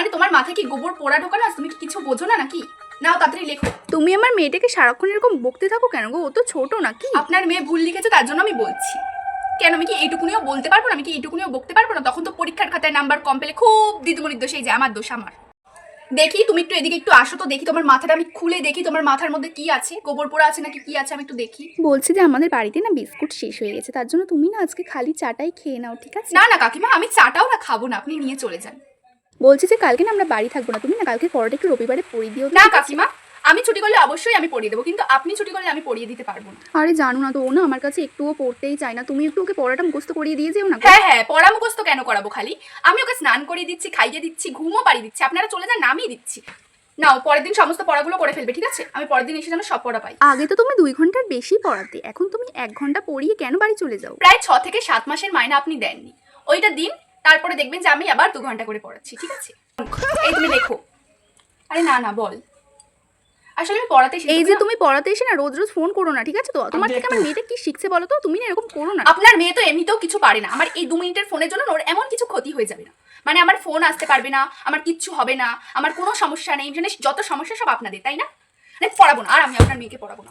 আরে তোমার মাথায় কি গোবর পোড়া ঢোকানো আছে? তুমি কি কিছু বোঝো না নাকি? নাও তাড়াতাড়ি লেখো। তুমি আমার মেয়েটাকে সারাক্ষণ এরকম বকতে থাকো কেন গো? ও তো ছোট নাকি? আপনার মেয়ে ভুল লিখেছে তার জন্য আমি বলছি। কেন আমি কি এইটুকুনিও বলতে পারবো না? আমি কি এইটুকুনিও বকতে পারবো না? তখন তো পরীক্ষার খাতায় নাম্বার কম পেলে খুব দিদিমণির দোষ, এই যে আমার দোষ আমার। দেখি তুমি একটু এদিকে একটু আসো তো, দেখি তোমার মাথাটা আমি খুলে দেখি তোমার মাথার মধ্যে কি আছে, গোবর পোড়া আছে নাকি কি আছে আমি একটু দেখি। বলছি যে আমাদের বাড়িতে না বিস্কুট শেষ হয়ে গেছে, তার জন্য তুমি না আজকে খালি চাটাই খেয়ে নাও, ঠিক আছে? না না কাকিমা, আমি চাটাও না খাবো না, আপনি নিয়ে চলে যান। বলছি যে কালকে না আমরা বাড়ি থাকবো না, তুমি না কালকে পরোটা একটু রবিবারে পরিয়ে দিও। না কাকিমা, আমি ছুটি করলে অবশ্যই আমি পড়িয়ে দেবো, কিন্তু আপনি ছুটি করলে আমি পড়িয়ে দিতে পারবো না। আরে জানো না তো, ও না আমার কাছে একটুও পড়তেই চায় না, তুমি একটু ওকে পড়াটা মুখস্থ করিয়ে দিয়ে যেও না। হ্যাঁ হ্যাঁ, পড়া মুখস্থ কেন করাবো? খালি আমি ওকে স্নান করিয়ে দিচ্ছি, খাইয়ে দিচ্ছি, ঘুমও পাড়িয়ে দিচ্ছি, আপনারা চলে যান, নামিয়ে দিচ্ছি। নাও পরের দিন সমস্ত পড়াগুলো করে ফেলবে, ঠিক আছে? আমি পরের দিন এসে যেন সব পড়া পাই। আগে তো তুমি 2 ঘন্টার বেশি পড়াতে, এখন তুমি 1 ঘন্টা পড়িয়ে কেন বাড়ি চলে যাও? প্রায় 6 থেকে 7 মাসের মাইনা আপনি দেননি, ওইটা দিন, তারপরে দেখবেন যে আমি আবার 2 ঘন্টা করে পড়াচ্ছি, ঠিক আছে? এই তুমি লেখো। আরে না না বল, আসলে আমি পড়াতে এই যে তুমি পড়াতে এসে না রোজ রোজ ফোন করো না, ঠিক আছে? তো তোমার থেকে আমার মেয়েটা কি শিখছে বলো তো? তুমি না এরকম করো না। আপনার মেয়ে তো এমনিতেও কিছু পারে না, আমার এই 2 মিনিটের ফোনের জন্য ওর এমন কিছু ক্ষতি হয়ে যাবে না, মানে আমার ফোন আসতে পারবে না, আমার কিচ্ছু হবে না, আমার কোনো সমস্যা নেই, মানে যত সমস্যা সব আপনাদের, তাই না? মানে পড়াবো না, আর আমি আপনার মেয়েকে পড়াবো না।